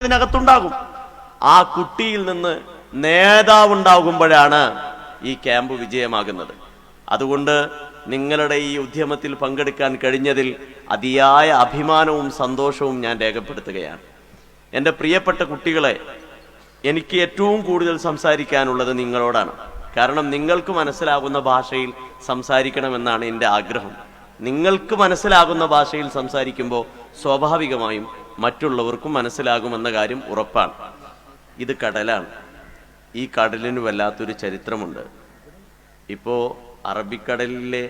ഇതിനകത്തുണ്ടാകും. ആ കുട്ടിയിൽ നിന്ന് നേതാവുണ്ടാകുമ്പോഴാണ് ഈ ക്യാമ്പ് വിജയമാകുന്നത്. അതുകൊണ്ട് നിങ്ങളുടെ ഈ ഉദ്യമത്തിൽ പങ്കെടുക്കാൻ കഴിഞ്ഞതിൽ അതിയായ അഭിമാനവും സന്തോഷവും ഞാൻ രേഖപ്പെടുത്തുകയാണ്. എൻ്റെ പ്രിയപ്പെട്ട കുട്ടികളെ, എനിക്ക് ഏറ്റവും കൂടുതൽ സംസാരിക്കാനുള്ളത് നിങ്ങളോടാണ്. കാരണം നിങ്ങൾക്ക് മനസ്സിലാകുന്ന ഭാഷയിൽ സംസാരിക്കണമെന്നാണ് എൻ്റെ ആഗ്രഹം. നിങ്ങൾക്ക് മനസ്സിലാകുന്ന ഭാഷയിൽ സംസാരിക്കുമ്പോൾ സ്വാഭാവികമായും മറ്റുള്ളവർക്കും മനസ്സിലാകുമെന്ന കാര്യം ഉറപ്പാണ്. ഇത് കടലാണ്. ഈ കടലിന് വല്ലാത്തൊരു ചരിത്രമുണ്ട്. ഇപ്പോൾ അറബിക്കടലിലെ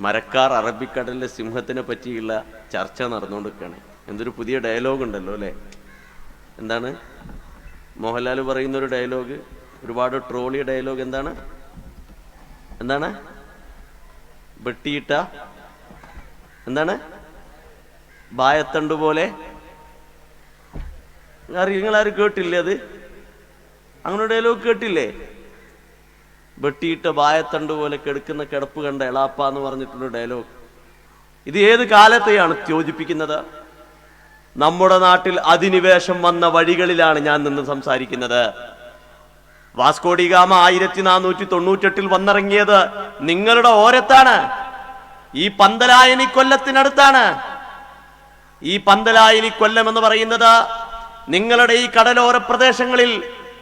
മരക്കാർ അറബിക്കടലിലെ സിംഹത്തിനെ പറ്റിയുള്ള ചർച്ച നടന്നുകൊണ്ടിരിക്കുകയാണ്. എന്തൊരു പുതിയ ഡയലോഗ് ഉണ്ടല്ലോ അല്ലേ? എന്താണ് മോഹൻലാൽ പറയുന്നൊരു ഡയലോഗ്, ഒരുപാട് ട്രോളിയ ഡയലോഗ്. എന്താണ് വെട്ടിയിട്ട എന്താണ് ബായത്തണ്ട് പോലെ. നിങ്ങളാരും കേട്ടില്ലേ? അത് അങ്ങനെ ഡയലോഗ് കേട്ടില്ലേ? വെട്ടിയിട്ട ബായത്തണ്ട് പോലെ കിടക്കുന്ന കിടപ്പ് കണ്ട എളാപ്പ എന്ന് പറഞ്ഞിട്ടുള്ള ഡയലോഗ്. ഇത് ഏത് കാലത്തെയാണ് യോജിപ്പിക്കുന്നത്? നമ്മുടെ നാട്ടിൽ അധിനിവേശം വന്ന വഴികളിലാണ് ഞാൻ നിന്ന് സംസാരിക്കുന്നത്. വാസ്കോഡി ഗാമ 1498 വന്നിറങ്ങിയത് നിങ്ങളുടെ ഓരത്താണ്. ഈ പന്തലായനി കൊല്ലത്തിനടുത്താണ്. ഈ പന്തലായനി കൊല്ലം എന്ന് പറയുന്നത് നിങ്ങളുടെ ഈ കടലോര പ്രദേശങ്ങളിൽ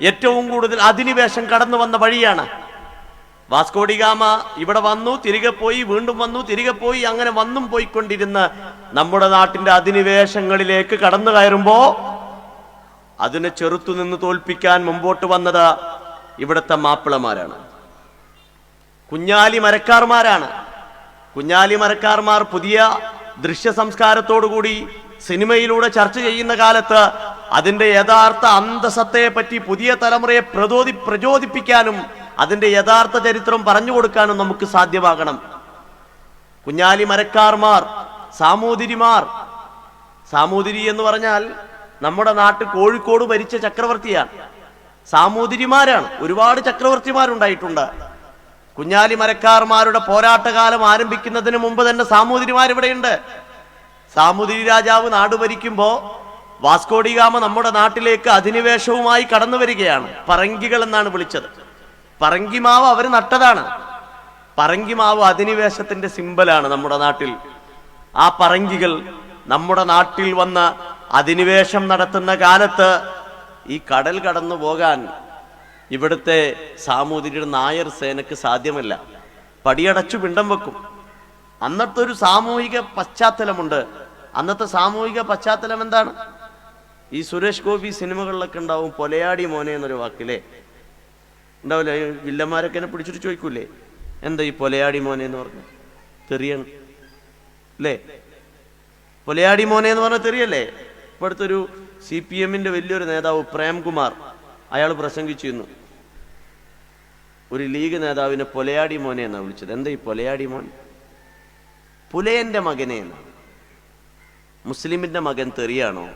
ഏറ്റവും കൂടുതൽ അധിനിവേശം കടന്നു വന്ന വഴിയാണ്. വാസ്കോഡി ഗാമ ഇവിടെ വന്നു, തിരികെ പോയി, വീണ്ടും വന്നു, തിരികെ പോയി, അങ്ങനെ വന്നും പോയിക്കൊണ്ടിരുന്ന നമ്മുടെ നാട്ടിന്റെ അധിനിവേശങ്ങളിലേക്ക് കടന്നു കയറുമ്പോ അതിനെ ചെറുത്തുനിന്ന് തോൽപ്പിക്കാൻ മുമ്പോട്ട് വന്നത് ഇവിടുത്തെ മാപ്പിളമാരാണ്, കുഞ്ഞാലി മരക്കാർമാരാണ്. കുഞ്ഞാലി മരക്കാർമാർ പുതിയ ദൃശ്യ സംസ്കാരത്തോടുകൂടി സിനിമയിലൂടെ ചർച്ച ചെയ്യുന്ന കാലത്ത് അതിന്റെ യഥാർത്ഥ അന്തസത്തയെ പറ്റി പുതിയ തലമുറയെ പ്രചോദിപ്പിക്കാനും അതിന്റെ യഥാർത്ഥ ചരിത്രം പറഞ്ഞു കൊടുക്കാനും നമുക്ക് സാധ്യമാകണം. കുഞ്ഞാലി മരക്കാർമാർ, സാമൂതിരിമാർ. സാമൂതിരി എന്ന് പറഞ്ഞാൽ നമ്മുടെ നാട്ടിൽ കോഴിക്കോട് ഭരിച്ച ചക്രവർത്തിയാണ്. സാമൂതിരിമാരാണ്. ഒരുപാട് ചക്രവർത്തിമാരുണ്ടായിട്ടുണ്ട്. കുഞ്ഞാലി മരക്കാർമാരുടെ പോരാട്ടകാലം ആരംഭിക്കുന്നതിന് മുമ്പ് തന്നെ സാമൂതിരിമാർ ഇവിടെയുണ്ട്. സാമൂതിരി രാജാവ് നാട് ഭരിക്കുമ്പോ വാസ്കോഡി ഗാമ നമ്മുടെ നാട്ടിലേക്ക് അധിനിവേശവുമായി കടന്നു വരികയാണ്. പറങ്കികൾ എന്നാണ് വിളിച്ചത്. പറങ്കിമാവ് അവർ നട്ടതാണ്. പറങ്കിമാവ് അധിനിവേശത്തിന്റെ സിമ്പലാണ് നമ്മുടെ നാട്ടിൽ. ആ പറങ്കികൾ നമ്മുടെ നാട്ടിൽ വന്ന അധിനിവേശം നടത്തുന്ന കാലത്ത് ഈ കടൽ കടന്നു പോകാൻ ഇവിടുത്തെ സാമൂതിരിയുടെ നായർ സേനക്ക് സാധ്യമല്ല. പടിയടച്ചു പിണ്ടം വെക്കും. അന്നത്തെ ഒരു സാമൂഹിക പശ്ചാത്തലമുണ്ട്. അന്നത്തെ സാമൂഹിക പശ്ചാത്തലം എന്താണ്? ഈ സുരേഷ് ഗോപി സിനിമകളിലൊക്കെ ഉണ്ടാവും പൊലയാടി മോനെ എന്നൊരു വാക്കില്ലേ, ഉണ്ടാവില്ല? വില്ലന്മാരൊക്കെ എന്നെ പിടിച്ചിട്ട് ചോദിക്കൂലേ, എന്താ ഈ പൊലയാടി മോനെ എന്ന് പറഞ്ഞു? തെറിയാണ് അല്ലേ? പൊലയാടി മോനെ എന്ന് പറഞ്ഞാൽ തെറിയല്ലേ? ഇപ്പോഴത്തൊരു CPM വലിയൊരു നേതാവ് പ്രേംകുമാർ, അയാൾ പ്രസംഗിച്ചിരുന്നു. ഒരു ലീഗ് നേതാവിനെ പൊലയാടി മോനെ എന്നാണ് വിളിച്ചത്. എന്താ ഈ പൊലയാടി മോൻ? പുലയന്റെ മകനെ എന്നാണ്. മുസ്ലിമിന്റെ മകൻ തെറിയാണോ?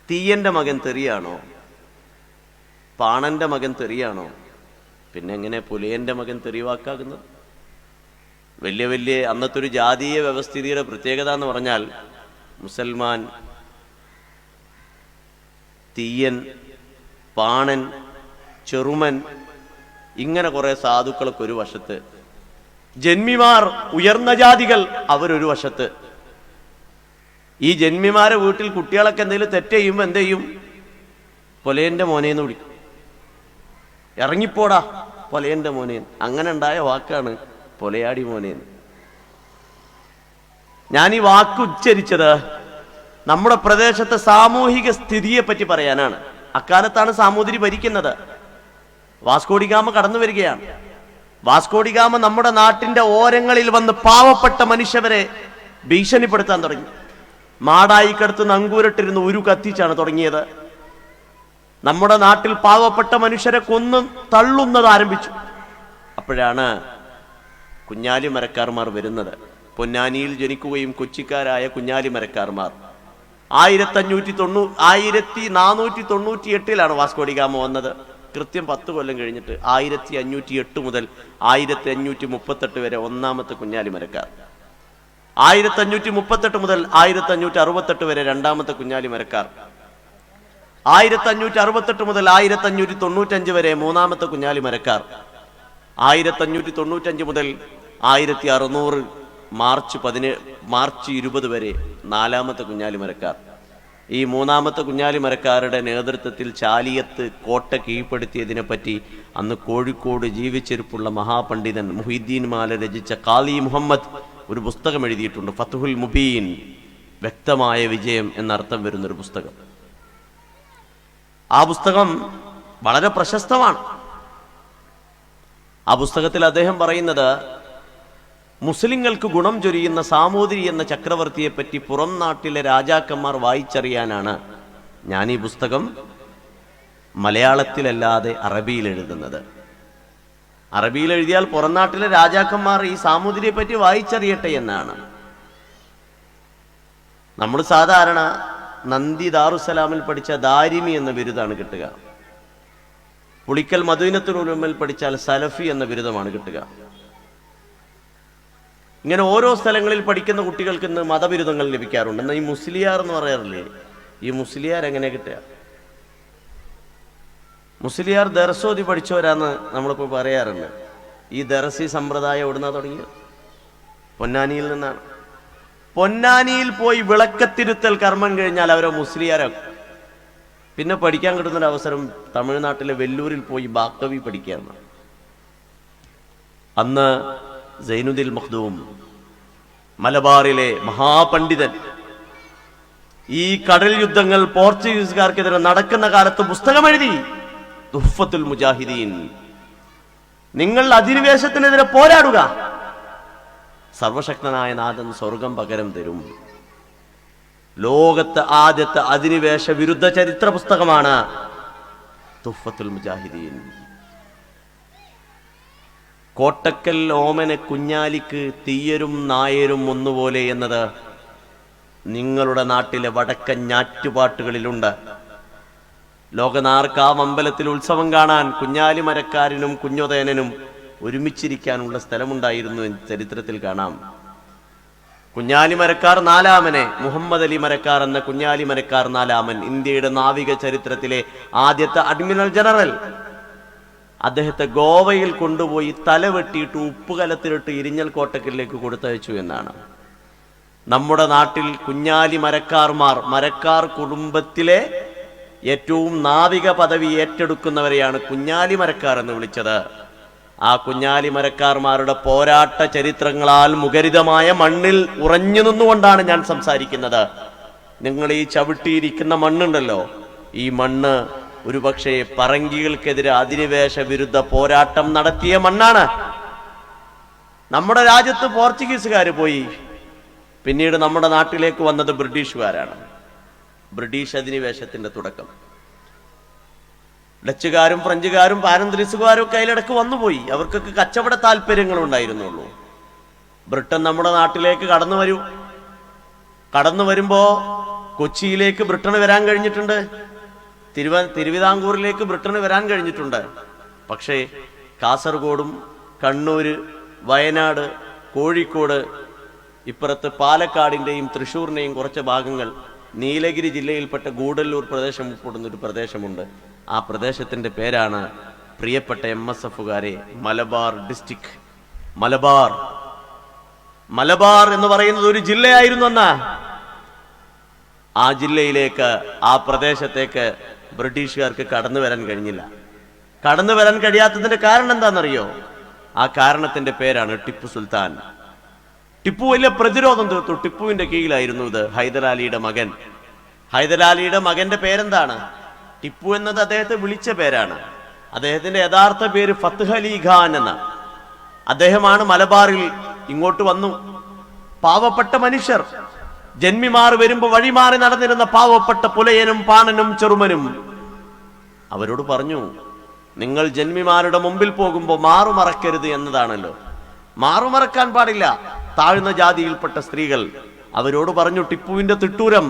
തീയന്റെ മകൻ തെറിയാണോ? പാണന്റെ മകൻ തെറിയാണോ? പിന്നെ എങ്ങനെ പുലയന്റെ മകൻ തെറിവാക്കാകുന്നത്? വലിയ വലിയ അന്നത്തെ ഒരു ജാതീയ വ്യവസ്ഥിതിയുടെ പ്രത്യേകത എന്ന് പറഞ്ഞാൽ മുസൽമാൻ, തീയൻ, പാണൻ, ചെറുമൻ, ഇങ്ങനെ കുറെ സാധുക്കളൊക്കെ ഒരു വശത്ത്, ജന്മിമാർ, ഉയർന്ന ജാതികൾ അവരൊരു വശത്ത്. ഈ ജന്മിമാരെ വീട്ടിൽ കുട്ടികളൊക്കെ എന്തെങ്കിലും തെറ്റ് ചെയ്യുമ്പോൾ എന്ത് ചെയ്യും? പൊലയന്റെ മോനേന്ന് വിളിക്കും. ഇറങ്ങിപ്പോടാ പൊലയന്റെ മോനേന്ന്. അങ്ങനെ ഉണ്ടായ വാക്കാണ് പൊലയാടി മോനേന്ന്. ഞാൻ ഈ വാക്ക് ഉച്ചരിച്ചത് നമ്മുടെ പ്രദേശത്തെ സാമൂഹിക സ്ഥിതിയെ പറ്റി പറയാനാണ്. അക്കാലത്താണ് സാമൂതിരി ഭരിക്കുന്നത്. വാസ്കോഡി ഗാമ കടന്നു വരികയാണ്. വാസ്കോഡി ഗാമ നമ്മുടെ നാട്ടിന്റെ ഓരങ്ങളിൽ വന്ന് പാവപ്പെട്ട മനുഷ്യരെ ഭീഷണിപ്പെടുത്താൻ തുടങ്ങി. മാടായിക്കടുത്ത് നങ്കൂരിട്ടിരുന്ന് ഉരു കത്തിച്ചാണ് തുടങ്ങിയത്. നമ്മുടെ നാട്ടിൽ പാവപ്പെട്ട മനുഷ്യരെ കൊന്നു തള്ളുന്നത് ആരംഭിച്ചു. അപ്പോഴാണ് കുഞ്ഞാലി മരക്കാർമാർ വരുന്നത്. പൊന്നാനിയിൽ ജനിക്കുകയും കൊച്ചിക്കാരായ കുഞ്ഞാലി മരക്കാർമാർ 1498 വാസ്കോഡി ഗാമ വന്നത്. കൃത്യം 10 കൊല്ലം കഴിഞ്ഞിട്ട് 1508 മുതൽ 1538 വരെ ഒന്നാമത്തെ കുഞ്ഞാലി മരക്കാർ. 1538 മുതൽ 1568 വരെ രണ്ടാമത്തെ കുഞ്ഞാലി മരക്കാർ, 1568 മുതൽ 1595 വരെ മൂന്നാമത്തെ കുഞ്ഞാലി മരക്കാർ, 1595 മുതൽ 1600 മാർച്ച് 20 വരെ നാലാമത്തെ കുഞ്ഞാലി മരക്കാർ. ഈ മൂന്നാമത്തെ കുഞ്ഞാലി മരക്കാരുടെ നേതൃത്വത്തിൽ ചാലിയത്ത് കോട്ട കീഴ്പ്പെടുത്തിയതിനെ പറ്റി അന്ന് കോഴിക്കോട് ജീവിച്ചിരിപ്പുള്ള മഹാപണ്ഡിതൻ മുഹീദ്ദീൻ മാല രചിച്ച ഖാലി മുഹമ്മദ് ഒരു പുസ്തകം എഴുതിയിട്ടുണ്ട്. ഫത്ഹുൽ മുബീൻ, വ്യക്തമായ വിജയം എന്നർത്ഥം വരുന്നൊരു പുസ്തകം. ആ പുസ്തകം വളരെ പ്രശസ്തമാണ്. ആ പുസ്തകത്തിൽ അദ്ദേഹം പറയുന്നത്, മുസ്ലിങ്ങൾക്ക് ഗുണം ചൊരിയുന്ന സാമൂതിരി എന്ന ചക്രവർത്തിയെപ്പറ്റി പുറം നാട്ടിലെ രാജാക്കന്മാർ വായിച്ചറിയാനാണ് ഞാൻ ഈ പുസ്തകം മലയാളത്തിലല്ലാതെ അറബിയിൽ എഴുതുന്നത്. അറബിയിൽ എഴുതിയാൽ പുറം നാട്ടിലെ രാജാക്കന്മാർ ഈ സാമൂതിരിയെ പറ്റി വായിച്ചറിയട്ടെ എന്നാണ്. നമ്മൾ സാധാരണ നന്ദി ദാറുസലാമിൽ പഠിച്ച ദാരിമി എന്ന ബിരുദാണ് കിട്ടുക. പുളിക്കൽ മദീനത്തുൽ ഉലൂമിൽ പഠിച്ചാൽ സലഫി എന്ന ബിരുദമാണ് കിട്ടുക. ഇങ്ങനെ ഓരോ സ്ഥലങ്ങളിൽ പഠിക്കുന്ന കുട്ടികൾക്ക് ഇന്ന് മതബിരുദങ്ങൾ ലഭിക്കാറുണ്ട്. എന്നാൽ ഈ മുസ്ലിയാർ എന്ന് പറയാറില്ലേ, ഈ മുസ്ലിയാർ എങ്ങനെ കിട്ടുക? മുസ്ലിയാർ ദർസോതി പഠിച്ചവരാന്ന് നമ്മളിപ്പോൾ പറയാറുണ്ട്. ഈ ദർസി സമ്പ്രദായം എവിടുന്നാ തുടങ്ങിയത്? പൊന്നാനിയിൽ നിന്നാണ്. പൊന്നാനിയിൽ പോയി വിളക്കത്തിരുത്തൽ കർമ്മം കഴിഞ്ഞാൽ അവരെ മുസ്ലിയാരാക്കും. പിന്നെ പഠിക്കാൻ കിട്ടുന്നൊരു അവസരം തമിഴ്നാട്ടിലെ വെല്ലൂരിൽ പോയി ബാക്കവി പഠിക്കുകയാണ്. അന്ന് സൈനുദ്ദീൻ മഖ്ദൂം, മലബാറിലെ മഹാപണ്ഡിതൻ, ഈ കടൽ യുദ്ധങ്ങൾ പോർച്ചുഗീസുകാർക്കെതിരെ നടക്കുന്ന കാലത്ത് പുസ്തകം എഴുതി, തുഹ്ഫത്തുൽ മുജാഹിദീൻ. നിങ്ങൾ അധിനിവേശത്തിനെതിരെ പോരാടുക, സർവശക്തനായ നാഥൻ സ്വർഗം പകരം തരും. ലോകത്തെ ആദ്യത്തെ അധിനിവേശ വിരുദ്ധ ചരിത്ര പുസ്തകമാണ് തുഹ്ഫത്തുൽ മുജാഹിദീൻ. കോട്ടക്കൽ ഓമന കുഞ്ഞാലിക്ക് തീയരും നായരും ഒന്നുപോലെ എന്നത് നിങ്ങളുടെ നാട്ടിലെ വടക്കൻ ഞാറ്റുപാട്ടുകളിലുണ്ട്. ലോകനാർക്കാവ് അമ്പലത്തിൽ ഉത്സവം കാണാൻ കുഞ്ഞാലി മരക്കാരനും കുഞ്ഞൊതേനും ഒരുമിച്ചിരിക്കാനുള്ള സ്ഥലമുണ്ടായിരുന്നു എന്ന് ചരിത്രത്തിൽ കാണാം. കുഞ്ഞാലി മരക്കാർ നാലാമനെ, മുഹമ്മദ് അലി മരക്കാർ എന്ന കുഞ്ഞാലി മരക്കാർ നാലാമൻ, ഇന്ത്യയുടെ നാവിക ചരിത്രത്തിലെ ആദ്യത്തെ അഡ്മിറൽ ജനറൽ, അദ്ദേഹത്തെ ഗോവയിൽ കൊണ്ടുപോയി തല വെട്ടിയിട്ട് ഉപ്പുകലത്തിലിട്ട് ഇരിഞ്ഞൽ കോട്ടക്കലിലേക്ക് കൊടുത്തയച്ചു എന്നാണ്. നമ്മുടെ നാട്ടിൽ കുഞ്ഞാലി മരക്കാർമാർ, മരക്കാർ കുടുംബത്തിലെ ഏറ്റവും നാവിക പദവി ഏറ്റെടുക്കുന്നവരെയാണ് കുഞ്ഞാലി മരക്കാർ എന്ന് വിളിച്ചത്. ആ കുഞ്ഞാലി മരക്കാർമാരുടെ പോരാട്ട ചരിത്രങ്ങളാൽ മുഖരിതമായ മണ്ണിൽ ഉറഞ്ഞു നിന്നുകൊണ്ടാണ് ഞാൻ സംസാരിക്കുന്നത്. നിങ്ങൾ ഈ ചവിട്ടിയിരിക്കുന്ന മണ്ണുണ്ടല്ലോ, ഈ മണ്ണ് ഒരുപക്ഷെ പറങ്കികൾക്കെതിരെ അധിനിവേശ വിരുദ്ധ പോരാട്ടം നടത്തിയ മണ്ണാണ്. നമ്മുടെ രാജ്യത്ത് പോർച്ചുഗീസുകാർ പോയി, പിന്നീട് നമ്മുടെ നാട്ടിലേക്ക് വന്നത് ബ്രിട്ടീഷുകാരാണ്. ബ്രിട്ടീഷ് അധിനിവേശത്തിന്റെ തുടക്കം. ഡച്ചുകാരും ഫ്രഞ്ചുകാരും പാരന്തരിസുകാരും ഒക്കെ അതിലിടക്ക് വന്നുപോയി. അവർക്കൊക്കെ കച്ചവട താല്പര്യങ്ങൾ ഉണ്ടായിരുന്നുള്ളൂ. ബ്രിട്ടൻ നമ്മുടെ നാട്ടിലേക്ക് കടന്നു വരുമ്പോ കൊച്ചിയിലേക്ക് ബ്രിട്ടന് വരാൻ കഴിഞ്ഞിട്ടുണ്ട്, തിരുവിതാംകൂറിലേക്ക് ബ്രിട്ടന് വരാൻ കഴിഞ്ഞിട്ടുണ്ട്. പക്ഷേ കാസർഗോഡും കണ്ണൂര്, വയനാട്, കോഴിക്കോട്, ഇപ്പുറത്ത് പാലക്കാടിന്റെയും തൃശ്ശൂരിന്റെയും കുറച്ച് ഭാഗങ്ങൾ, നീലഗിരി ജില്ലയിൽപ്പെട്ട ഗൂഡല്ലൂർ പ്രദേശം ഉൾപ്പെടുന്നൊരു പ്രദേശമുണ്ട്. ആ പ്രദേശത്തിന്റെ പേരാണ് പ്രിയപ്പെട്ട MSFകാരെ മലബാർ ഡിസ്ട്രിക്ട്. മലബാർ എന്ന് പറയുന്നത് ഒരു ജില്ലയായിരുന്നു അന്ന്. ആ ജില്ലയിലേക്ക്, ആ പ്രദേശത്തേക്ക് ബ്രിട്ടീഷുകാർക്ക് കടന്നു വരാൻ കഴിഞ്ഞില്ല. കടന്നു വരാൻ കഴിയാത്തതിന്റെ കാരണം എന്താണെന്നറിയോ? ആ കാരണത്തിന്റെ പേരാണ് ടിപ്പു സുൽത്താൻ. ടിപ്പു വലിയ പ്രതിരോധം തീർത്തു. ടിപ്പുവിന്റെ കീഴിലായിരുന്നു ഇത്. ഹൈദരാലിയുടെ മകന്റെ പേരെന്താണ്? ടിപ്പു എന്നത് അദ്ദേഹത്തെ വിളിച്ച പേരാണ്. അദ്ദേഹത്തിന്റെ യഥാർത്ഥ പേര് ഫത്ഹ് അലി ഖാൻ എന്ന. അദ്ദേഹമാണ് മലബാറിൽ ഇങ്ങോട്ട് വന്നു. പാവപ്പെട്ട മനുഷ്യർ, ജന്മിമാർ വരുമ്പോ വഴിമാറി നടന്നിരുന്ന പാവപ്പെട്ട പുലയനും പാണനും ചെറുമനും അവരോട് പറഞ്ഞു, നിങ്ങൾ ജന്മിമാരുടെ മുമ്പിൽ പോകുമ്പോ മാറുമറക്കരുത് എന്നതാണല്ലോ. മാറുമറക്കാൻ പാടില്ല. താഴ്ന്ന ജാതിയിൽപ്പെട്ട സ്ത്രീകൾ അവരോട് പറഞ്ഞു, ടിപ്പുവിന്റെ തിട്ടൂരം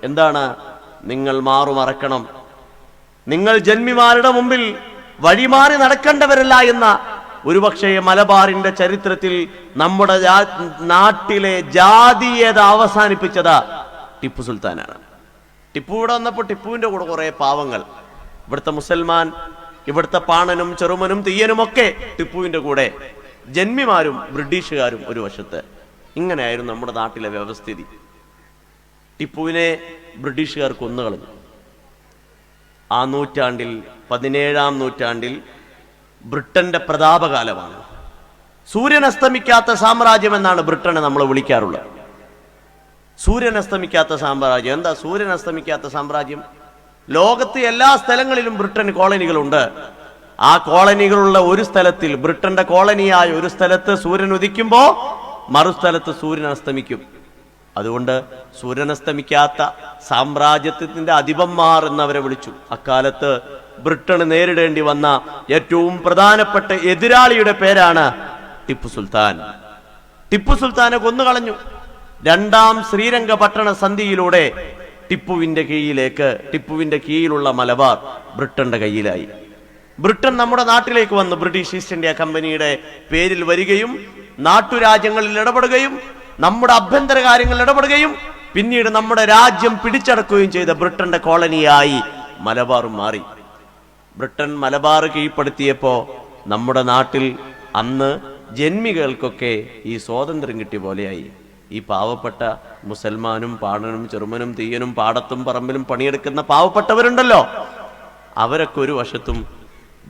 എന്താണ്? നിങ്ങൾ മാറുമറക്കണം. നിങ്ങൾ ജന്മിമാരുടെ മുമ്പിൽ വഴിമാറി നടക്കേണ്ടവരല്ല എന്ന ഒരുപക്ഷെ മലബാറിന്റെ ചരിത്രത്തിൽ നമ്മുടെ നാട്ടിലെ ജാതീയത അവസാനിപ്പിച്ചത് ടിപ്പു സുൽത്താനാണ്. ടിപ്പു ഇവിടെ വന്നപ്പോൾ ടിപ്പുവിന്റെ കൂടെ കുറെ പാവങ്ങൾ, ഇവിടുത്തെ മുസൽമാൻ, ഇവിടുത്തെ പാണനും ചെറുമനും തീയനുമൊക്കെ ടിപ്പുവിന്റെ കൂടെ, ജന്മിമാരും ബ്രിട്ടീഷുകാരും ഒരു വശത്ത്. ഇങ്ങനെയായിരുന്നു നമ്മുടെ നാട്ടിലെ വ്യവസ്ഥിതി. ടിപ്പുവിനെ ബ്രിട്ടീഷുകാർ കൊന്നുകളഞ്ഞു. ആ നൂറ്റാണ്ടിൽ, 17-ാം നൂറ്റാണ്ടിൽ ബ്രിട്ടന്റെ പ്രതാപകാലമാണ്. സൂര്യൻ അസ്തമിക്കാത്ത സാമ്രാജ്യം എന്നാണ് ബ്രിട്ടനെ നമ്മൾ വിളിക്കാറുള്ളത്. സൂര്യൻ അസ്തമിക്കാത്ത സാമ്രാജ്യം. എന്താ സൂര്യൻ അസ്തമിക്കാത്ത സാമ്രാജ്യം? ലോകത്ത് എല്ലാ സ്ഥലങ്ങളിലും ബ്രിട്ടൻ കോളനികളുണ്ട്. ആ കോളനികളുള്ള ഒരു സ്ഥലത്തിൽ, ബ്രിട്ടന്റെ കോളനിയായ ഒരു സ്ഥലത്ത് സൂര്യൻ ഉദിക്കുമ്പോ മറുസ്ഥലത്ത് സൂര്യൻ അസ്തമിക്കും. അതുകൊണ്ട് സൂര്യൻ അസ്തമിക്കാത്ത സാമ്രാജ്യത്തിന്റെ അധിപന്മാർ എന്നവരെ വിളിച്ചു. അക്കാലത്ത് ബ്രിട്ടന് നേരിടേണ്ടി വന്ന ഏറ്റവും പ്രധാനപ്പെട്ട എതിരാളിയുടെ പേരാണ് ടിപ്പു സുൽത്താൻ. ടിപ്പു സുൽത്താനെ കൊന്നുകളഞ്ഞു. 2-ാം ശ്രീരംഗപട്ടണ സന്ധിയിലൂടെ ടിപ്പുവിന്റെ കീഴിലുള്ള മലബാർ ബ്രിട്ടന്റെ കയ്യിലായി. ബ്രിട്ടൻ നമ്മുടെ നാട്ടിലേക്ക് വന്ന് ബ്രിട്ടീഷ് ഈസ്റ്റ് ഇന്ത്യ കമ്പനിയുടെ പേരിൽ വരികയും നാട്ടുരാജ്യങ്ങളിൽ ഇടപെടുകയും നമ്മുടെ ആഭ്യന്തര കാര്യങ്ങളിൽ ഇടപെടുകയും പിന്നീട് നമ്മുടെ രാജ്യം പിടിച്ചടക്കുകയും ചെയ്ത ബ്രിട്ടന്റെ കോളനിയായി മലബാറും മാറി. ബ്രിട്ടൻ മലബാർ കീഴ്പ്പെടുത്തിയപ്പോ നമ്മുടെ നാട്ടിൽ അന്ന് ജന്മികൾക്കൊക്കെ ഈ സ്വാതന്ത്ര്യം കിട്ടിയ പോലെയായി. ഈ പാവപ്പെട്ട മുസൽമാനും പാണനും ചെറുമനും തീയനും പാടത്തും പറമ്പിലും പണിയെടുക്കുന്ന പാവപ്പെട്ടവരുണ്ടല്ലോ, അവരൊക്കെ ഒരു വശത്തും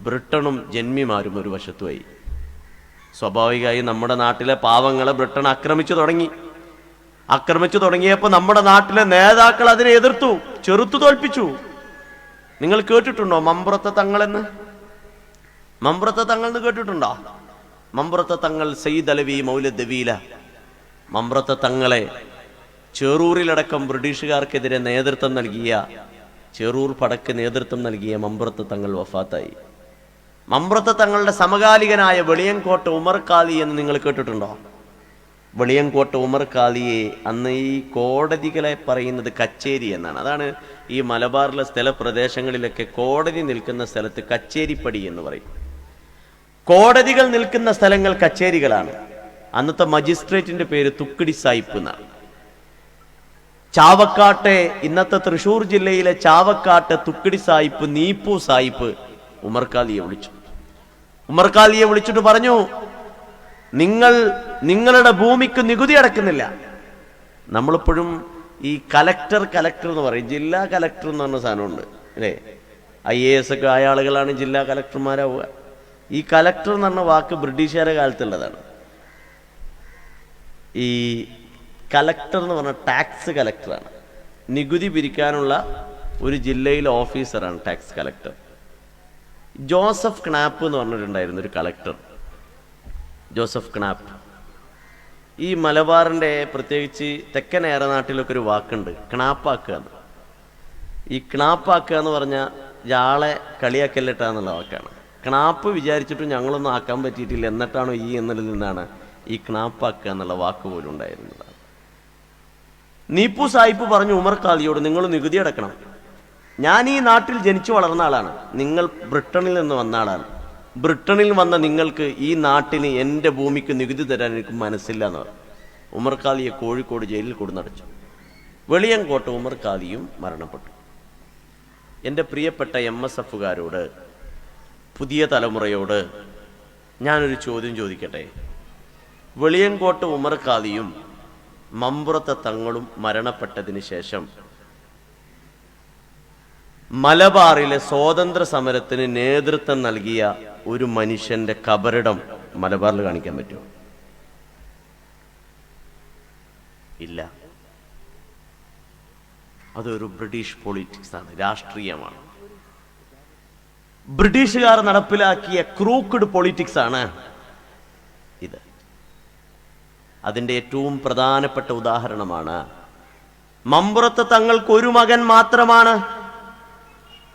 ബ്രിട്ടനും ജന്മിമാരും ഒരു വശത്തുമായി. സ്വാഭാവികമായി നമ്മുടെ നാട്ടിലെ പാവങ്ങളെ ബ്രിട്ടൻ ആക്രമിച്ചു തുടങ്ങിയപ്പോൾ നമ്മുടെ നാട്ടിലെ നേതാക്കൾ അതിനെ എതിർത്തു, ചെറുത്തു തോൽപ്പിച്ചു. നിങ്ങൾ കേട്ടിട്ടുണ്ടോ മമ്പുറത്തെ തങ്ങളെന്ന്? മമ്പുറത്തെ തങ്ങൾ എന്ന് കേട്ടിട്ടുണ്ടോ? മമ്പുറത്തെ തങ്ങൾ സയ്യിദ് അലവി മൗലദവീല മമ്പുറത്തെ തങ്ങളെ ചെറൂരിലടക്കം ബ്രിട്ടീഷുകാർക്കെതിരെ ചെറൂർ പടക്ക് നേതൃത്വം നൽകിയ മമ്പുറത്തെ തങ്ങൾ വഫാത്തായി. മമ്പുറത്തെ തങ്ങളുടെ സമകാലികനായ വെളിയങ്കോട്ട് ഉമർ ഖാലി എന്ന് നിങ്ങൾ കേട്ടിട്ടുണ്ടോ? വെളിയങ്കോട്ട് ഉമർ ഖാലിയെ അന്ന് ഈ കോടതികളെ പറയുന്നത് കച്ചേരി എന്നാണ്. അതാണ് ഈ മലബാറിലെ സ്ഥലപ്രദേശങ്ങളിലൊക്കെ കോടതി നിൽക്കുന്ന സ്ഥലത്ത് കച്ചേരിപ്പടി എന്ന് പറയും. കോടതികൾ നിൽക്കുന്ന സ്ഥലങ്ങൾ കച്ചേരികളാണ്. അന്നത്തെ മജിസ്ട്രേറ്റിന്റെ പേര് തുക്കിടി സായിപ്പ് എന്നാണ്. ചാവക്കാട്ടെ, ഇന്നത്തെ തൃശൂർ ജില്ലയിലെ ചാവക്കാട്ടെ തുക്കിടി സായിപ്പ്, നീപ്പു സായിപ്പ് ഉമർ ഖാലിയെ വിളിച്ചിട്ട് പറഞ്ഞു, നിങ്ങളുടെ ഭൂമിക്ക് നികുതി അടക്കുന്നില്ല. നമ്മളിപ്പോഴും ഈ കലക്ടർ എന്ന് പറയും. ജില്ലാ കലക്ടർ എന്ന് പറഞ്ഞ സാധനമുണ്ട് അല്ലേ? IAS ഒക്കെ ആയ ആളുകളാണ് ജില്ലാ കലക്ടർമാരാവുക. ഈ കലക്ടർ എന്ന് പറഞ്ഞ വാക്ക് ബ്രിട്ടീഷുകാരുടെ കാലത്തുള്ളതാണ്. ഈ കലക്ടർ എന്ന് പറഞ്ഞ ടാക്സ് കലക്ടറാണ്. നികുതി പിരിക്കാനുള്ള ഒരു ജില്ലയിലെ ഓഫീസറാണ് ടാക്സ് കലക്ടർ. ജോസഫ് ക്നാപ്പ് എന്ന് പറഞ്ഞിട്ടുണ്ടായിരുന്നു ഒരു കളക്ടർ, ജോസഫ് ക്നാപ്പ്. ഈ മലബാറിന്റെ പ്രത്യേകിച്ച് തെക്കൻ ഏറനാട്ടിലൊക്കെ ഒരു വാക്കുണ്ട്, ക്നാപ്പാക്കുക എന്ന്. ഈ ക്നാപ്പാക്കുക എന്ന് പറഞ്ഞാൽ ഇയാളെ കളിയാക്കല്ലിട്ടാന്നുള്ള വാക്കാണ്. ക്നാപ്പ് വിചാരിച്ചിട്ടും ഞങ്ങളൊന്നും ആക്കാൻ പറ്റിയിട്ടില്ല, എന്നിട്ടാണോ ഈ എന്നതിൽ നിന്നാണ് ഈ ക്നാപ്പാക്കുക എന്നുള്ള വാക്ക് പോലും ഉണ്ടായിരുന്നത്. നീപ്പു സാഹിബ് പറഞ്ഞു ഉമർ ഖാലിയോട്, നിങ്ങൾ നികുതി അടക്കണം. ഞാൻ ഈ നാട്ടിൽ ജനിച്ചു വളർന്ന ആളാണ്, നിങ്ങൾ ബ്രിട്ടനിൽ നിന്ന് വന്ന ആളാണ്. ബ്രിട്ടനിൽ വന്ന നിങ്ങൾക്ക് ഈ നാട്ടിന്, എൻ്റെ ഭൂമിക്ക് നികുതി തരാൻ എനിക്ക് മനസ്സില്ല എന്ന് പറഞ്ഞു. ഉമർ ഖാലിയെ കോഴിക്കോട് ജയിലിൽ കൊടുന്നടച്ചു. വെളിയങ്കോട്ട് ഉമർ ഖാലിയും മരണപ്പെട്ടു. എൻ്റെ പ്രിയപ്പെട്ട MSFകാരോട്, പുതിയ തലമുറയോട് ഞാനൊരു ചോദ്യം ചോദിക്കട്ടെ. വെളിയങ്കോട്ട് ഉമർ ഖാലിയും മമ്പുറത്തെ തങ്ങളും മരണപ്പെട്ടതിന് ശേഷം മലബാറിലെ സ്വാതന്ത്ര്യ സമരത്തിന് നേതൃത്വം നൽകിയ ഒരു മനുഷ്യന്റെ കബറിടം മലബാറിൽ കാണിക്കാൻ പറ്റുമോ? ഇല്ല. അതൊരു ബ്രിട്ടീഷ് പൊളിറ്റിക്സ് ആണ്, രാഷ്ട്രീയമാണ്. ബ്രിട്ടീഷുകാർ നടപ്പിലാക്കിയ ക്രൂക്കഡ് പൊളിറ്റിക്സ് ആണ് ഇത്. അതിൻ്റെ ഏറ്റവും പ്രധാനപ്പെട്ട ഉദാഹരണമാണ് മമ്പുറത്ത് തങ്ങൾക്ക് ഒരു മകൻ മാത്രമാണ്.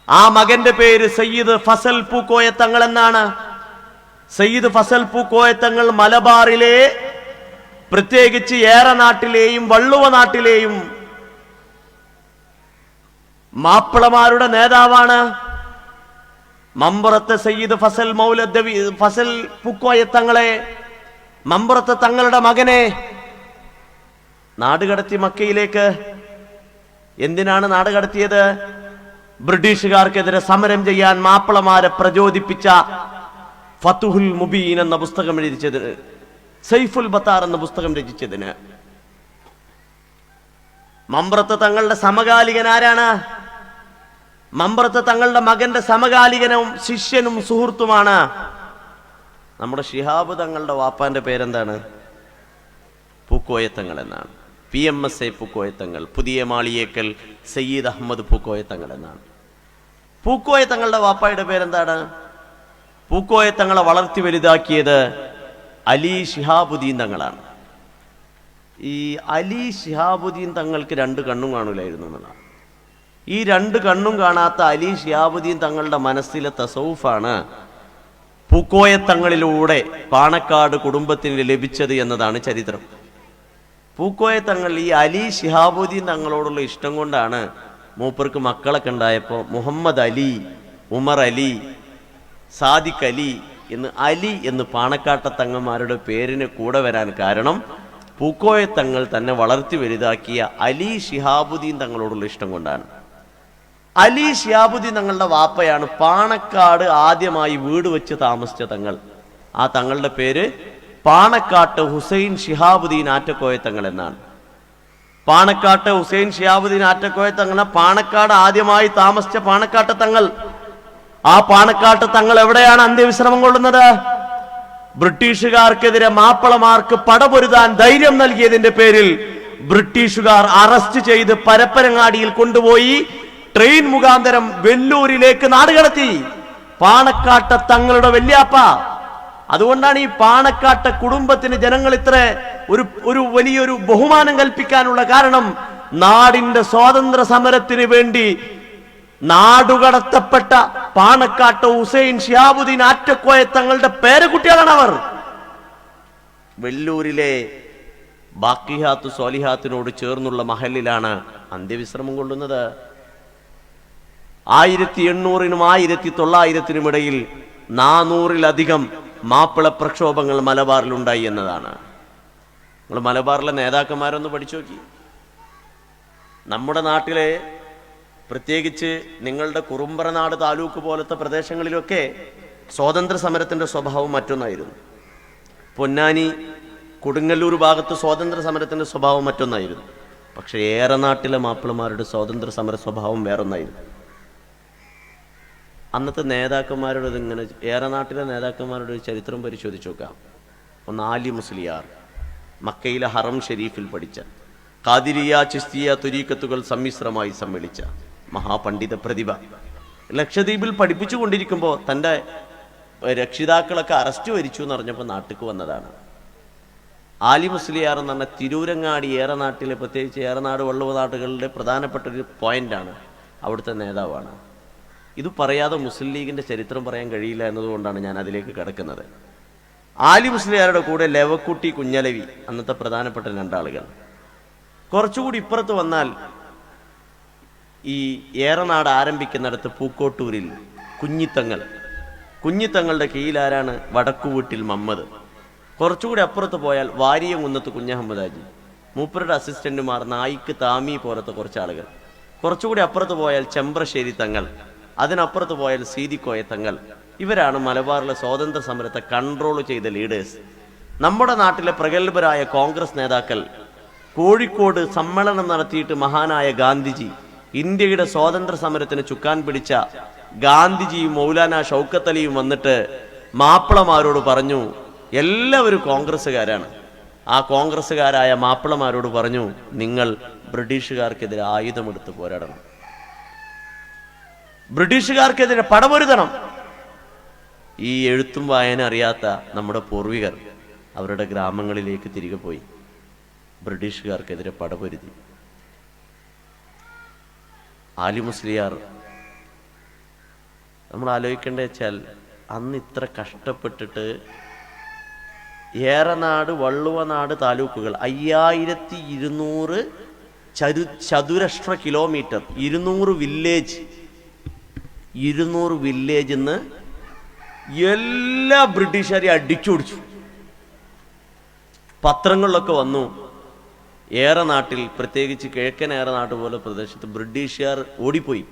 ആ മകന്റെ പേര് സയ്യിദ് ഫസൽ പൂക്കോയ തങ്ങൾ എന്നാണ്. സയ്യിദ് ഫസൽ പൂക്കോയ തങ്ങൾ മലബാറിലെ, പ്രത്യേകിച്ച് ഏറനാട്ടിലെയും വള്ളുവ നാട്ടിലെയും മാപ്പിളമാരുടെ നേതാവാണ്. മമ്പുറത്തെ സയ്യിദ് ഫസൽ പൂക്കോയ തങ്ങളെ, മമ്പുറത്തെ തങ്ങളുടെ മകനെ നാടുകടത്തി മക്കയിലേക്ക്. എന്തിനാണ് നാടുകടത്തിയത്? ബ്രിട്ടീഷുകാർക്കെതിരെ സമരം ചെയ്യാൻ മാപ്പിളമാരെ പ്രചോദിപ്പിച്ച ഫതുഹുൽ മുബീൻ എന്ന പുസ്തകം രചിച്ചതിന്, സൈഫുൽ ബത്താർ എന്ന പുസ്തകം രചിച്ചതിന്. മമ്പുറത്തെ തങ്ങളുടെ സമകാലികൻ ആരാണ്? മമ്പുറത്തെ തങ്ങളുടെ മകന്റെ സമകാലികനും ശിഷ്യനും സുഹൃത്തുമാണ് നമ്മുടെ ശിഹാബ് തങ്ങളുടെ വാപ്പാന്റെ പേരെന്താണ്? പൂക്കോയത്തങ്ങൾ എന്നാണ്. PMSA പൂക്കോയത്തങ്ങൾ, പുതിയ മാളിയേക്കൽ സയ്യിദ് അഹമ്മദ് പൂക്കോയത്തങ്ങൾ എന്നാണ്. പൂക്കോയത്തങ്ങളുടെ വാപ്പായുടെ പേരെന്താണ്? പൂക്കോയത്തങ്ങളെ വളർത്തി വലുതാക്കിയത് അലി ശിഹാബുദ്ദീൻ തങ്ങളാണ്. ഈ അലി ശിഹാബുദ്ദീൻ തങ്ങൾക്ക് 2 കണ്ണും കാണൂലായിരുന്നു എന്നതാണ്. ഈ 2 കണ്ണും കാണാത്ത അലി ശിഹാബുദ്ദീൻ തങ്ങളുടെ മനസ്സിലെ തസൗഫാണ് പൂക്കോയത്തങ്ങളിലൂടെ പാണക്കാട് കുടുംബത്തിന് ലഭിച്ചത് എന്നതാണ് ചരിത്രം. പൂക്കോയത്തങ്ങൾ ഈ അലി ശിഹാബുദ്ദീൻ തങ്ങളോടുള്ള ഇഷ്ടം കൊണ്ടാണ് മൂപ്പർക്ക് മക്കളൊക്കെ ഉണ്ടായപ്പോൾ മുഹമ്മദ് അലി, ഉമർ അലി, സാദിഖ് അലി അലി എന്ന് പാണക്കാട്ടെ തങ്ങന്മാരുടെ പേരിന് കൂടെ വരാൻ കാരണം പൂക്കോയത്തങ്ങൾ തന്നെ വളർത്തി വലുതാക്കിയ അലി ശിഹാബുദ്ദീൻ തങ്ങളോടുള്ള ഇഷ്ടം കൊണ്ടാണ്. അലി ശിഹാബുദ്ദീൻ തങ്ങളുടെ വാപ്പയാണ് പാണക്കാട് ആദ്യമായി വീട് വെച്ച് താമസിച്ച തങ്ങൾ. ആ തങ്ങളുടെ പേര് പാണക്കാട്ട് ഹുസൈൻ ശിഹാബുദ്ദീൻ ആറ്റക്കോയത്തങ്ങൾ എന്നാണ്. പാണക്കാട്ട് ഹുസൈൻ ശിഹാബുദ്ദീൻ ആറ്റക്കോയത്തങ്ങൾ പാണക്കാട് ആദ്യമായി താമസിച്ച പാണക്കാട്ട് തങ്ങൾ. ആ പാണക്കാട്ട് തങ്ങൾ എവിടെയാണ് അന്ത്യവിശ്രമം കൊള്ളുന്നത്? ബ്രിട്ടീഷുകാർക്കെതിരെ മാപ്പിളമാർക്ക് പടപൊരുതാൻ ധൈര്യം നൽകിയതിന്റെ പേരിൽ ബ്രിട്ടീഷുകാർ അറസ്റ്റ് ചെയ്ത് പരപ്പരങ്ങാടിയിൽ കൊണ്ടുപോയി ട്രെയിൻ മുഖാന്തരം വെല്ലൂരിലേക്ക് നാടുകടത്തി. പാണക്കാട്ടെ തങ്ങളുടെ വല്യാപ്പ. അതുകൊണ്ടാണ് ഈ പാണക്കാട്ടെ കുടുംബത്തിന് ജനങ്ങൾ ഇത്ര ഒരു വലിയൊരു ബഹുമാനം കൽപ്പിക്കാനുള്ള കാരണം. നാടിന്റെ സ്വാതന്ത്ര്യ സമരത്തിന് വേണ്ടി നാടുകടത്തപ്പെട്ട പാണക്കാട്ട് ഹുസൈൻ ശിഹാബുദ്ദീൻ ആറ്റക്കോയ തങ്ങളുടെ പേരക്കുട്ടികളാണ് അവർ. വെല്ലൂരിലെ ബാക്കിഹാത്ത് സ്വാലിഹാത്തിനോട് ചേർന്നുള്ള മഹലിലാണ് അന്ത്യവിശ്രമം കൊള്ളുന്നത്. 1800-നും 1900-നും ഇടയിൽ 400-ലധികം മാപ്പിള പ്രക്ഷോഭങ്ങൾ മലബാറിലുണ്ടായി എന്നതാണ്. നിങ്ങൾ മലബാറിലെ നേതാക്കന്മാരൊന്ന് പഠിച്ചു നോക്കി. നമ്മുടെ നാട്ടിലെ പ്രത്യേകിച്ച് നിങ്ങളുടെ കുറുമ്പറനാട് താലൂക്ക് പോലത്തെ പ്രദേശങ്ങളിലൊക്കെ സ്വാതന്ത്ര്യ സമരത്തിന്റെ സ്വഭാവം മറ്റൊന്നായിരുന്നു. പൊന്നാനി, കൊടുങ്ങല്ലൂർ ഭാഗത്ത് സ്വാതന്ത്ര്യ സമരത്തിന്റെ സ്വഭാവം മറ്റൊന്നായിരുന്നു. പക്ഷെ ഏറനാട്ടിലെ മാപ്പിളമാരുടെ സ്വാതന്ത്ര്യ സമര സ്വഭാവം വേറൊന്നായിരുന്നു. അന്നത്തെ നേതാക്കന്മാരുടെ ഇങ്ങനെ ഏറനാട്ടിലെ നേതാക്കന്മാരുടെ ചരിത്രം പരിശോധിച്ച് നോക്കാം. ഒന്ന് ആലി മുസ്ലിയാർ, മക്കയിലെ ഹറം ഷെരീഫിൽ പഠിച്ച, ഖാദിരിയ ചിസ്തിയ തുരീക്കത്തുകൾ സമ്മിശ്രമായി സമ്മേളിച്ച മഹാപണ്ഡിത പ്രതിഭ. ലക്ഷദ്വീപിൽ പഠിപ്പിച്ചു കൊണ്ടിരിക്കുമ്പോൾ തൻ്റെ രക്ഷിതാക്കളൊക്കെ അറസ്റ്റ് വരിച്ചു എന്ന് പറഞ്ഞപ്പോൾ നാട്ടിലേക്ക് വന്നതാണ്. ആലി മുസ്ലിയാർ എന്ന് പറഞ്ഞാൽ തിരൂരങ്ങാടി ഏറനാട്ടിലെ, പ്രത്യേകിച്ച് ഏറനാട് വള്ളുവ നാടുകളുടെ പ്രധാനപ്പെട്ട ഒരു പോയിന്റാണ്. അവിടുത്തെ നേതാവാണ്. ഇത് പറയാതെ മുസ്ലിം ലീഗിന്റെ ചരിത്രം പറയാൻ കഴിയില്ല എന്നതുകൊണ്ടാണ് ഞാൻ അതിലേക്ക് കിടക്കുന്നത്. ആലി മുസ്ലിയാരുടെ കൂടെ ലെവക്കുട്ടി, കുഞ്ഞലവി, അന്നത്തെ പ്രധാനപ്പെട്ട 2 ആളുകൾ. കുറച്ചുകൂടി ഇപ്പുറത്ത് വന്നാൽ ഈ ഏറനാട് ആരംഭിക്കുന്നിടത്ത് പൂക്കോട്ടൂരിൽ കുഞ്ഞിത്തങ്ങളുടെ കീഴിലാരാണ്? വടക്കുവീട്ടിൽ മമ്മദ്. കുറച്ചുകൂടി അപ്പുറത്ത് പോയാൽ വാരിയംകുന്നത്ത് കുഞ്ഞഹമ്മദ് ഹാജി, മൂപ്പരുടെ അസിസ്റ്റന്റുമാർ നായിക്ക് താമി പോലത്തെ കുറച്ച് ആളുകൾ. കുറച്ചുകൂടി അപ്പുറത്ത് പോയാൽ ചെമ്പ്രശ്ശേരി തങ്ങൾ, അതിനപ്പുറത്ത് പോയാൽ സീതിക്കോയ തങ്ങൾ. ഇവരാണ് മലബാറിലെ സ്വാതന്ത്ര്യ സമരത്തെ കൺട്രോൾ ചെയ്ത ലീഡേഴ്സ്. നമ്മുടെ നാട്ടിലെ പ്രഗത്ഭരായ കോൺഗ്രസ് നേതാക്കൾ കോഴിക്കോട് സമ്മേളനം നടത്തിയിട്ട് മഹാനായ ഗാന്ധിജി, ഇന്ത്യയുടെ സ്വാതന്ത്ര്യ സമരത്തിന് ചുക്കാൻ പിടിച്ച ഗാന്ധിജിയും മൗലാന ഷൗക്കത്ത് അലിയും വന്നിട്ട് മാപ്പിളമാരോട് പറഞ്ഞു, എല്ലാവരും കോൺഗ്രസ്സുകാരാണ്. ആ കോൺഗ്രസ്സുകാരായ മാപ്പിളമാരോട് പറഞ്ഞു, നിങ്ങൾ ബ്രിട്ടീഷുകാർക്കെതിരെ ആയുധമെടുത്ത് പോരാടണം, ബ്രിട്ടീഷുകാർക്കെതിരെ പടപൊരുതണം. ഈ എഴുത്തും വായന അറിയാത്ത നമ്മുടെ പൂർവികർ അവരുടെ ഗ്രാമങ്ങളിലേക്ക് തിരികെ പോയി ബ്രിട്ടീഷുകാർക്കെതിരെ പടപൊരുതി. ആലി മുസ്ലിയാർ നമ്മൾ ആലോചിക്കേണ്ട വെച്ചാൽ അന്ന് ഇത്ര കഷ്ടപ്പെട്ടിട്ട് ഏറനാട്, വള്ളുവനാട് താലൂക്കുകൾ 5200 ചതുരശ്ര കിലോമീറ്റർ, 200 വില്ലേജ്, 200 വില്ലേജിൽ നിന്ന് എല്ലാ ബ്രിട്ടീഷുകാരെയും അടിച്ചോടിച്ചു. പത്രങ്ങളിലൊക്കെ വന്നു. ഏറെ നാട്ടിൽ, പ്രത്യേകിച്ച് കിഴക്കൻ ഏറെ നാട് പോലെ പ്രദേശത്ത് ബ്രിട്ടീഷുകാർ ഓടിപ്പോയി,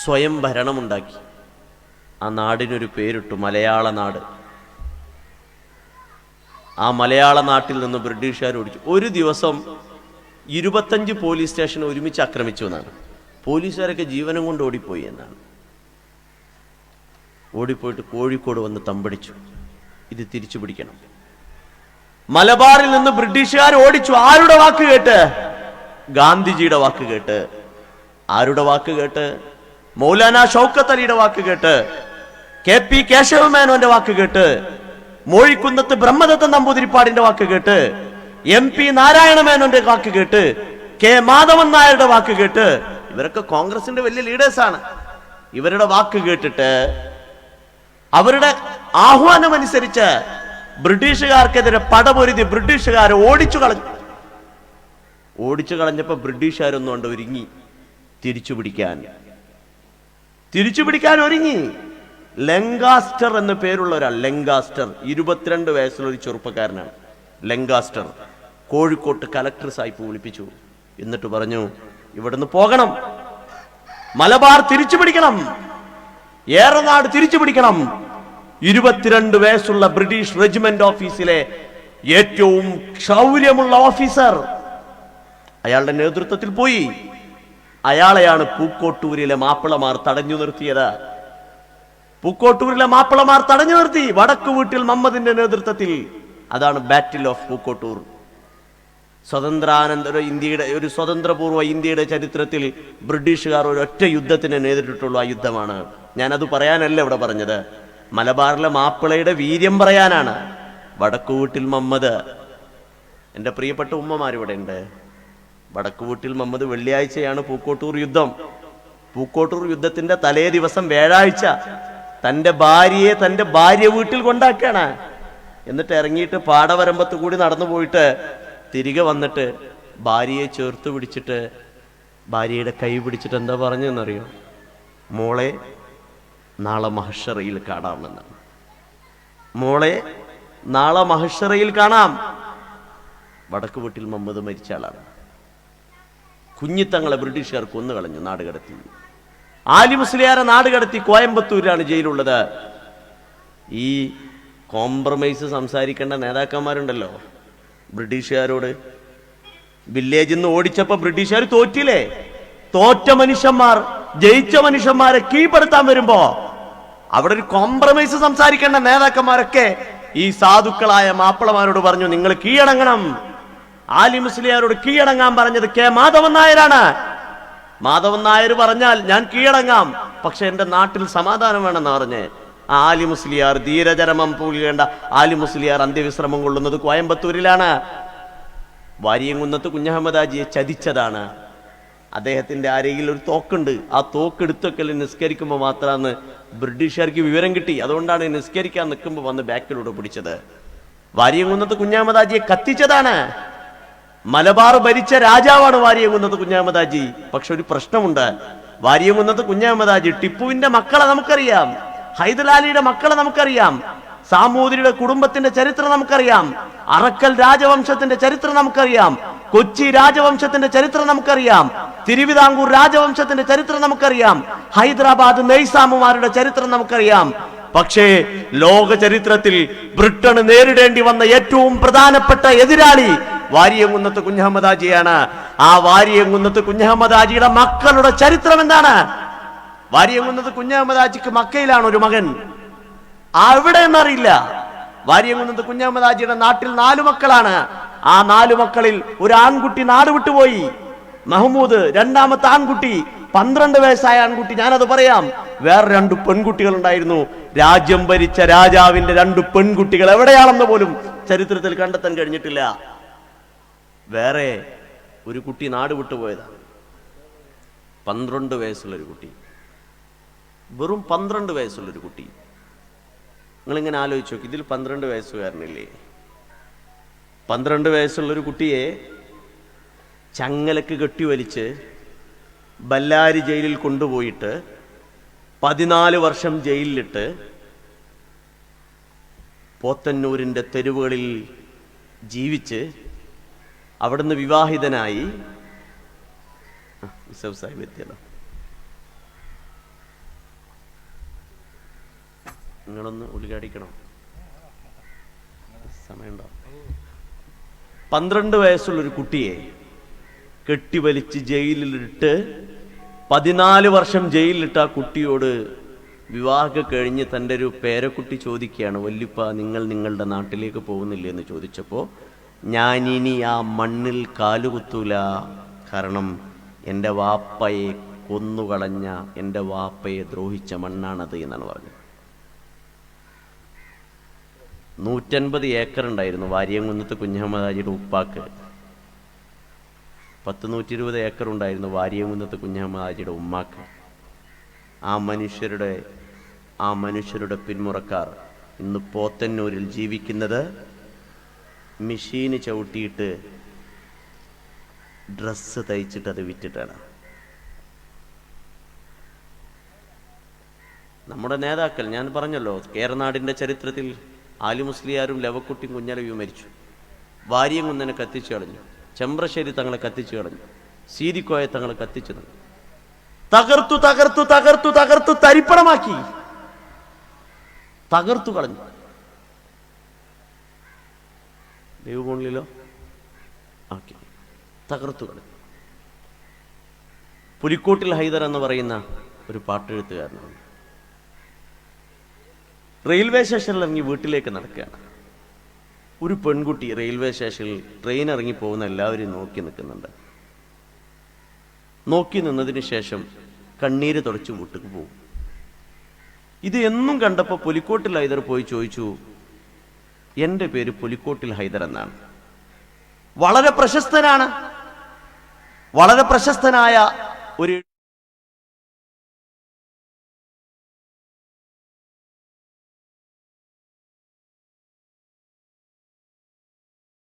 സ്വയം ഭരണമുണ്ടാക്കി. ആ നാടിനൊരു പേരിട്ടു, മലയാള നാട്. ആ മലയാള നാട്ടിൽ നിന്ന് ബ്രിട്ടീഷുകാർ ഓടിച്ചു. ഒരു ദിവസം 25 പോലീസ് സ്റ്റേഷൻ ഒരുമിച്ച് ആക്രമിച്ചു എന്നാണ്. പോലീസുകാരൊക്കെ ജീവനം കൊണ്ട് ഓടിപ്പോയി എന്നാണ്. ഓടിപ്പോയിട്ട് കോഴിക്കോട് വന്ന് തമ്പടിച്ചു. ഇത് തിരിച്ചു പിടിക്കണം. മലബാറിൽ നിന്ന് ബ്രിട്ടീഷുകാർ ഓടിച്ചു. ആരുടെ വാക്ക് കേട്ട്? ഗാന്ധിജിയുടെ വാക്ക് കേട്ട്. ആരുടെ വാക്ക് കേട്ട്? മൗലാന ഷൗക്കത്ത് അലിയുടെ വാക്ക് കേട്ട്, KP കേശവമേനോന്റെ വാക്ക് കേട്ട്, മോഴിക്കുന്നത്ത് ബ്രഹ്മദത്ത നമ്പൂതിരിപ്പാടിന്റെ വാക്ക് കേട്ട്, MP നാരായണ മേനോന്റെ വാക്ക് കേട്ട്, K മാധവൻ നായരുടെ വാക്ക് കേട്ട്. ഇവരൊക്കെ കോൺഗ്രസിന്റെ വലിയ ലീഡേഴ്സാണ്. ഇവരുടെ വാക്ക് കേട്ടിട്ട് അവരുടെ ആഹ്വാനം അനുസരിച്ച് ബ്രിട്ടീഷുകാർക്കെതിരെ പടപൊരുതി ബ്രിട്ടീഷുകാരെ ഓടിച്ചു കളഞ്ഞപ്പോ ബ്രിട്ടീഷുകാരൊന്നും കൊണ്ട് ഒരുങ്ങി തിരിച്ചു പിടിക്കാൻ ഒരുങ്ങി. ലങ്കാസ്റ്റർ എന്ന പേരുള്ള ഒരാൾ, ലങ്കാസ്റ്റർ, 22 വയസ്സുള്ള ഒരു ചെറുപ്പക്കാരനാണ്. ലങ്കാസ്റ്റർ കോഴിക്കോട്ട് കലക്ടർ സാഹിബ് വിളിപ്പിച്ചു. എന്നിട്ട് പറഞ്ഞു, ഇവിടുന്ന് പോകണം, മലബാർ തിരിച്ചു പിടിക്കണം, ഏറനാട് തിരിച്ചു പിടിക്കണം. 22 വയസ്സുള്ള ബ്രിട്ടീഷ് റെജിമെന്റ് ഓഫീസിലെ ഏറ്റവും ശൗര്യമുള്ള ഓഫീസർ അയാളുടെ നേതൃത്വത്തിൽ പോയി. അയാളെയാണ് പൂക്കോട്ടൂരിലെ മാപ്പിളമാർ തടഞ്ഞു നിർത്തിയത്. പൂക്കോട്ടൂരിലെ മാപ്പിളമാർ തടഞ്ഞു നിർത്തി വടക്കു വീട്ടിൽ മുഹമ്മദിന്റെ നേതൃത്വത്തിൽ. അതാണ് ബാറ്റിൽ ഓഫ് പൂക്കോട്ടൂർ. സ്വതന്ത്രാനന്തര ഇന്ത്യയുടെ, ഒരു സ്വതന്ത്രപൂർവ്വ ഇന്ത്യയുടെ ചരിത്രത്തിൽ ബ്രിട്ടീഷുകാർ ഒരൊറ്റ യുദ്ധത്തിന് നേരിട്ടിട്ടുള്ള ആ യുദ്ധമാണ്. ഞാനത് പറയാനല്ല ഇവിടെ പറഞ്ഞത്, മലബാറിലെ മാപ്പിളയുടെ വീര്യം പറയാനാണ്. വടക്കു വീട്ടിൽ മുഹമ്മദ്, എൻ്റെ പ്രിയപ്പെട്ട ഉമ്മമാരിവിടെ ഉണ്ട്. വടക്കു വീട്ടിൽ മുഹമ്മദ് വെള്ളിയാഴ്ചയാണ് പൂക്കോട്ടൂർ യുദ്ധം. പൂക്കോട്ടൂർ യുദ്ധത്തിന്റെ തലേ ദിവസം വ്യാഴാഴ്ച തന്റെ ഭാര്യയെ തന്റെ ഭാര്യ വീട്ടിൽ കൊണ്ടാക്കാണ്. എന്നിട്ട് ഇറങ്ങിയിട്ട് പാടവരമ്പത്ത് കൂടി നടന്നു പോയിട്ട് തിരികെ വന്നിട്ട് ഭാര്യയെ ചേർത്ത് പിടിച്ചിട്ട് ഭാര്യയുടെ കൈ പിടിച്ചിട്ട് എന്താ പറഞ്ഞെന്നറിയോ? മോളെ, നാളെ മഹ്ശറയിൽ കാണാമെന്നാണ്. മോളെ, നാളെ മഹ്ശറയിൽ കാണാം. വടക്കു വീട്ടിൽ മുഹമ്മദ് മരിച്ച ആളാണ്. കുഞ്ഞിത്തങ്ങളെ ബ്രിട്ടീഷുകാർ കൊന്നുകളഞ്ഞു, നാട് കടത്തി. ആലി മുസ്ലിയാരെ നാട് കടത്തി. കോയമ്പത്തൂരിലാണ് ജയിലുള്ളത്. ഈ കോംപ്രമൈസ് സംസാരിക്കേണ്ട നേതാക്കന്മാരുണ്ടല്ലോ ബ്രിട്ടീഷുകാരോട്. വില്ലേജിൽ നിന്ന് ഓടിച്ചപ്പോ ബ്രിട്ടീഷുകാർ തോറ്റില്ലേ? തോറ്റ മനുഷ്യന്മാർ ജയിച്ച മനുഷ്യന്മാരെ കീഴ്പ്പെടുത്താൻ വരുമ്പോ അവിടെ ഒരു കോംപ്രമൈസ് സംസാരിക്കേണ്ട നേതാക്കന്മാരൊക്കെ ഈ സാധുക്കളായ മാപ്പിളമാരോട് പറഞ്ഞു, നിങ്ങൾ കീഴടങ്ങണം. ആലി മുസ്ലിയാരോട് കീഴടങ്ങാൻ പറഞ്ഞത് K മാധവൻ നായരാണ്. മാധവൻ നായർ പറഞ്ഞാൽ ഞാൻ കീഴടങ്ങാം, പക്ഷെ എന്റെ നാട്ടിൽ സമാധാനം വേണമെന്ന് പറഞ്ഞ് ആലി മുസ്ലിയാർ ധീരചരമം പൂകേണ്ട ആലി മുസ്ലിയാർ അന്ത്യവിശ്രമം കൊള്ളുന്നത് കോയമ്പത്തൂരിലാണ്. വാരിയംകുന്നത്ത് കുഞ്ഞഹമ്മദ് ഹാജിയെ ചതിച്ചതാണ്. അദ്ദേഹത്തിന്റെ അരയിൽ ഒരു തോക്കുണ്ട്. ആ തോക്ക് എടുത്തൊക്കെ നിസ്കരിക്കുമ്പോൾ മാത്രമാണ് ബ്രിട്ടീഷുകാർക്ക് വിവരം കിട്ടി. അതുകൊണ്ടാണ് നിസ്കരിക്കാൻ നിൽക്കുമ്പോൾ വന്ന് ബാക്കിലൂടെ പിടിച്ചത്. വാരിയംകുന്നത്ത് കുഞ്ഞഹമ്മദ് ഹാജിയെ കത്തിച്ചതാണ്. മലബാർ ഭരിച്ച രാജാവാണ് വാരിയംകുന്നത്ത് കുഞ്ഞഹമ്മദ് ഹാജി. പക്ഷെ ഒരു പ്രശ്നമുണ്ട്. വാരിയംകുന്നത്ത് കുഞ്ഞഹമ്മദ് ഹാജി ടിപ്പുവിന്റെ മക്കളെ നമുക്കറിയാം, ഹൈദരാലിയുടെ മക്കളെ നമുക്കറിയാം, സാമൂതിരിയുടെ കുടുംബത്തിന്റെ ചരിത്രം നമുക്കറിയാം, അറക്കൽ രാജവംശത്തിന്റെ ചരിത്രം നമുക്കറിയാം, കൊച്ചി രാജവംശത്തിന്റെ ചരിത്രം നമുക്കറിയാം, തിരുവിതാംകൂർ രാജവംശത്തിന്റെ ചരിത്രം നമുക്കറിയാം, ഹൈദരാബാദ് നെയ്സാമുമാരുടെ ചരിത്രം നമുക്കറിയാം. പക്ഷേ ലോക ചരിത്രത്തിൽ ബ്രിട്ടന് നേരിടേണ്ടി വന്ന ഏറ്റവും പ്രധാനപ്പെട്ട എതിരാളി വാരിയംകുന്നത്ത് കുഞ്ഞഹമ്മദ് ഹാജിയാണ്. ആ വാരിയംകുന്നത്ത് കുഞ്ഞഹമ്മദ് ഹാജിയുടെ മക്കളുടെ ചരിത്രം എന്താണ്? വാരിയംകുന്നത്ത് കുഞ്ഞഹമ്മദ് ഹാജിക്ക് മക്കയിലാണ് ഒരു മകൻ, അവിടെ എന്നറിയില്ല. വാരിയംകുന്നത്ത് കുഞ്ഞഹമ്മദ് ഹാജിയുടെ നാട്ടിൽ 4 മക്കളാണ്. ആ 4 മക്കളിൽ ഒരു ആൺകുട്ടി നാട് വിട്ടുപോയി, മഹ്മൂദ്. രണ്ടാമത്തെ ആൺകുട്ടി 12 വയസ്സായ ആൺകുട്ടി. ഞാനത് പറയാം. വേറെ 2 പെൺകുട്ടികൾ ഉണ്ടായിരുന്നു. രാജ്യം ഭരിച്ച രാജാവിന്റെ 2 പെൺകുട്ടികൾ എവിടെയാണെന്ന് പോലും ചരിത്രത്തിൽ കണ്ടെത്താൻ കഴിഞ്ഞിട്ടില്ല. വേറെ ഒരു കുട്ടി നാട് വിട്ടുപോയതാണ്. 12 വയസ്സുള്ളൊരു കുട്ടി, വെറും 12 വയസ്സുള്ളൊരു കുട്ടി. നിങ്ങളിങ്ങനെ ആലോചിച്ച് നോക്കി, ഇതിൽ 12 വയസ്സുകാരനില്ലേ? 12 വയസ്സുള്ളൊരു കുട്ടിയെ ചങ്ങലക്ക് കെട്ടിവലിച്ച് ബല്ലാരി ജയിലിൽ കൊണ്ടുപോയിട്ട് 14 വർഷം ജയിലിലിട്ട് പോത്തന്നൂരിൻ്റെ തെരുവുകളിൽ ജീവിച്ച് അവിടുന്ന് വിവാഹിതനായി എത്തിയല്ലോ. നിങ്ങളൊന്ന് ഉദ്ഘാടിക്കണം, സമയമുണ്ടോ? 12 വയസ്സുള്ളൊരു കുട്ടിയെ കെട്ടിവലിച്ച് ജയിലിലിട്ട് 14 വർഷം ജയിലിലിട്ട് ആ കുട്ടിയോട് വിവാഹം കഴിഞ്ഞ് തൻ്റെ ഒരു പേരക്കുട്ടി ചോദിക്കുകയാണ്, വല്യുപ്പ നിങ്ങൾ നിങ്ങളുടെ നാട്ടിലേക്ക് പോകുന്നില്ലേ എന്ന് ചോദിച്ചപ്പോൾ, ഞാനിനി ആ മണ്ണിൽ കാലുകുത്തൂല, കാരണം എൻ്റെ വാപ്പയെ കൊന്നുകളഞ്ഞ, എൻ്റെ വാപ്പയെ ദ്രോഹിച്ച മണ്ണാണത് എന്നാണ് പറഞ്ഞത്. 150 ഏക്കർ ഉണ്ടായിരുന്നു വാര്യംകുന്നത്ത് കുഞ്ഞഹമ്മദ് ഹാജിയുടെ ഉപ്പാക്ക്. 120 ഏക്കർ ഉണ്ടായിരുന്നു വാര്യംകുന്നത്ത് കുഞ്ഞഹമ്മദ് ഹാജിയുടെ ഉമ്മാക്ക്. ആ മനുഷ്യരുടെ പിന്മുറക്കാർ ഇന്ന് പോത്തന്നൂരിൽ ജീവിക്കുന്നത് മെഷീന് ചവിട്ടിയിട്ട് ഡ്രസ്സ് തയ്ച്ചിട്ട് അത് വിറ്റിട്ടാണ്. നമ്മുടെ നേതാക്കൾ, ഞാൻ പറഞ്ഞല്ലോ, കേരനാടിൻ്റെ ചരിത്രത്തിൽ ആലി മുസ്ലിയാരും ലവക്കുട്ടിയും കുഞ്ഞലവിയും മരിച്ചു. വാര്യംകുന്നനെ കത്തിച്ചു കളഞ്ഞു, ചെമ്പ്രശ്ശേരി തങ്ങളെ കത്തിച്ചു കളഞ്ഞു, സീതിക്കോയ തങ്ങളെ കത്തിച്ചു തകർത്തു തകർത്തു തകർത്തു തകർത്തു തരിപ്പണമാക്കി, തകർത്തു കളഞ്ഞു. ദൈവമോണിലോ ആക്കി തകർത്തു കളഞ്ഞു. പുലിക്കോട്ടിൽ ഹൈദർ എന്ന് പറയുന്ന ഒരു പാട്ടെഴുത്തുകാരനാണ്. റെയിൽവേ സ്റ്റേഷനിൽ ഇറങ്ങി വീട്ടിലേക്ക് നടക്കുകയാണ്. ഒരു പെൺകുട്ടി റെയിൽവേ സ്റ്റേഷനിൽ ട്രെയിൻ ഇറങ്ങി പോകുന്ന എല്ലാവരും നോക്കി നിൽക്കുന്നുണ്ട്. നോക്കി നിന്നതിന് ശേഷം കണ്ണീര് തുടച്ച് വീട്ടിലേക്ക് പോകും. ഇത് എന്നും കണ്ടപ്പോൾ പുലിക്കോട്ടിൽ ഹൈദർ പോയി ചോദിച്ചു, എൻ്റെ പേര് പുലിക്കോട്ടിൽ ഹൈദർ എന്നാണ്. വളരെ പ്രശസ്തനായ ഒരു